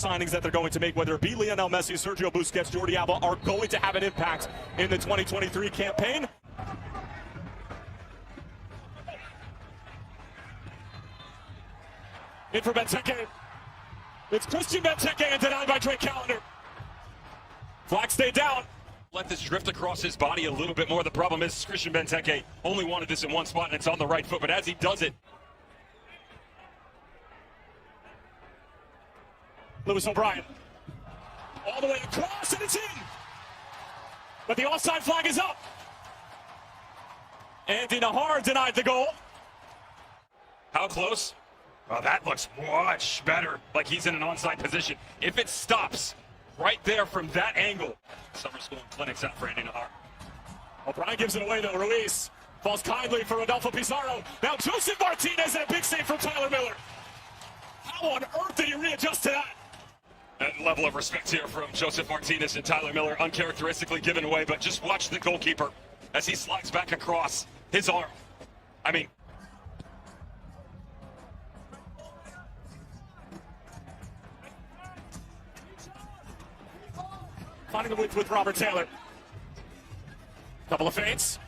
signings that they're going to make, whether it be Lionel Messi, Sergio Busquets, Jordi Alba, are going to have an impact in the 2023 campaign. In for Benteke. It's Christian Benteke and denied by Drake Callender. Flag stayed down. Let this drift across his body a little bit more. The problem is Christian Benteke only wanted this in one spot, and it's on the right foot. But as he does it, Lewis O'Brien. All the way across, and it's in. But the offside flag is up. Andy Nahar denied the goal. how close? Oh, that looks much better, like he's in an onside position. If it stops right there from that angle, summer school and clinics out for Andy Nahar. O'Brien gives it away, though. Ruiz falls kindly for Rodolfo Pizarro. Now Joseph Martinez and a big save from Tyler Miller. How on earth did he readjust to that? That level of respect here from Joseph Martinez and Tyler Miller, uncharacteristically given away, but just watch the goalkeeper as he slides back across his arm. I mean, finding the width with Robert Taylor. Couple of feints.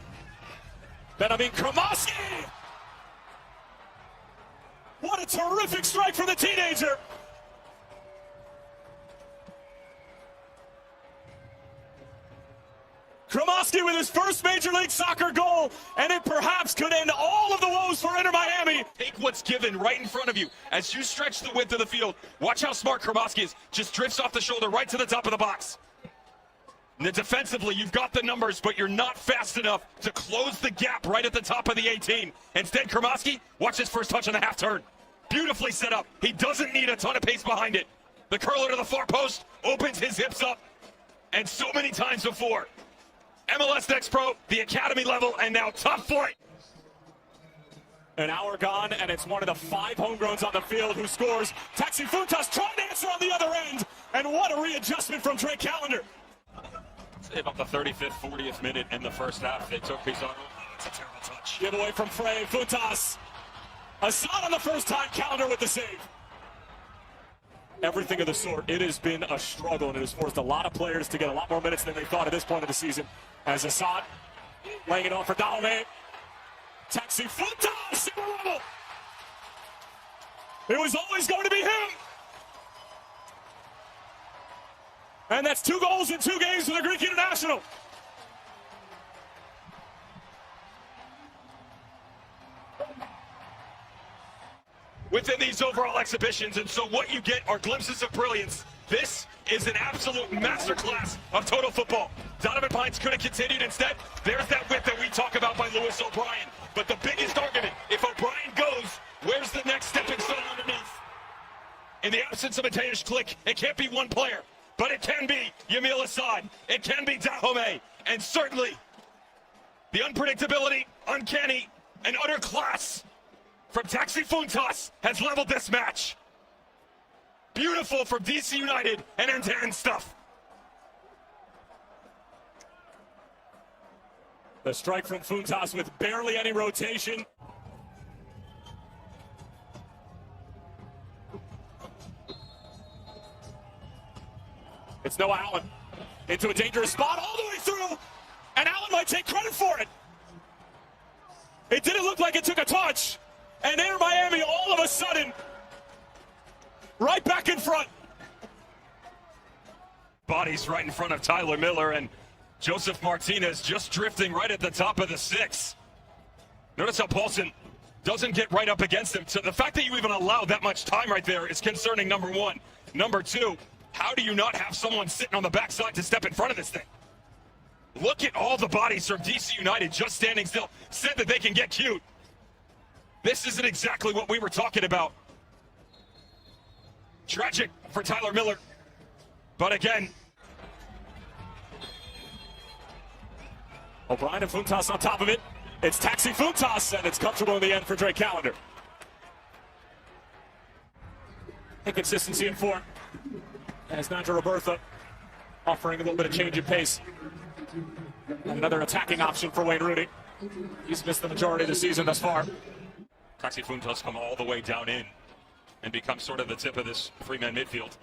Benjamin Kromoski! What a terrific strike from the teenager! Kromoski with his first Major League Soccer goal, and it perhaps could end all of the woes for Inter Miami. Take what's given right in front of you. As you stretch the width of the field, watch how smart Kromoski is. Just drifts off the shoulder right to the top of the box. And then defensively, you've got the numbers, but you're not fast enough to close the gap right at the top of the 18. Instead, Kromoski, watch his first touch on the half turn. Beautifully set up. He doesn't need a ton of pace behind it. The curler to the far post opens his hips up. And so many times before, MLS Next Pro, the academy level, and now top flight. An hour gone, and it's one of the 5 homegrowns on the field who scores. Taxi Funtas trying to answer on the other end, and what a readjustment from Drake Callender. About the 35th, 40th minute in the first half, they took Pizarro. It's a terrible touch. Give away from Frey, Funtas. Assad on the first time, Callender with the save. Everything of the sort. It has been a struggle, and it has forced a lot of players to get a lot more minutes than they thought at this point of the season. As Assad laying it off for Dahomey. Taxi Funtas, super level. It was always going to be him. And that's 2 goals in 2 games for the Greek international. Within these overall exhibitions, and so what you get are glimpses of brilliance. This is an absolute masterclass of total football. Donovan Pines could have continued. Instead, there's that width that we talk about by Lewis O'Brien. But the biggest argument, if O'Brien goes, where's the next stepping stone underneath? In the absence of a Danish click, it can't be one player, but it can be Yamil Assad. It can be Dahomey. And certainly, the unpredictability, uncanny, and utter class from Taxi Funtas has leveled this match. Beautiful from D.C. United and end-to-end stuff. The strike from Funtas with barely any rotation. It's Noah Allen into a dangerous spot all the way through, and Allen might take credit for it. It didn't look like it took a touch, and Inter Miami all of a sudden right back in front. Bodies right in front of Tyler Miller, and Joseph Martinez just drifting right at the top of the 6. Notice how Paulson doesn't get right up against him. So the fact that you even allow that much time right there is concerning, number 1. Number 2, how do you not have someone sitting on the backside to step in front of this thing? Look at all the bodies from D.C. United just standing still. Said that they can get cute. This isn't exactly what we were talking about. Tragic for Tyler Miller. But again, O'Brien and Funtas on top of it. It's Taxi Funtas, and it's comfortable in the end for Drake Callender. Inconsistency in form. As Nigel Robertha offering a little bit of change in pace. And another attacking option for Wayne Rooney. He's missed the majority of the season thus far. Taxi Funtas come all the way down in and become sort of the tip of this 3-man midfield.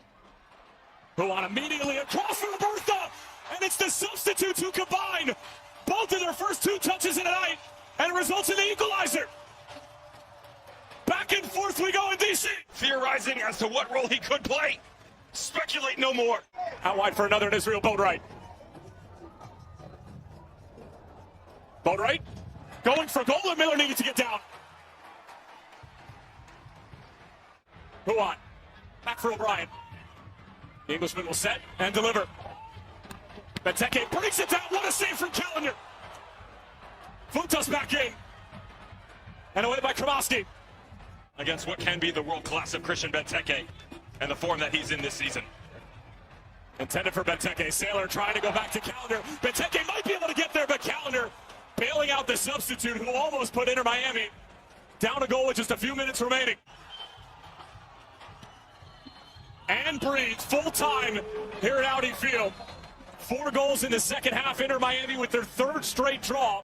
Who on immediately across for Bertha, and it's the substitutes who combine both of their first 2 touches in the night, and it results in the equalizer. Back and forth we go in D.C. Theorizing as to what role he could play. Speculate no more. Out wide for another in Israel, Boatwright. Boatwright going for goal, and Miller needed to get down. Who on? Back for O'Brien. The Englishman will set and deliver. Benteke brings it down. What a save from Callender. Funtas back in. And away by Kromowski. Against what can be the world class of Christian Benteke and the form that he's in this season. Intended for Benteke. Sailor trying to go back to Callender. Benteke might be able to get there, but Callender bailing out the substitute who almost put Inter Miami down a goal with just a few minutes remaining. And breathes full time here at Audi Field. 4 goals in the second half. Inter Miami with their 3rd straight draw.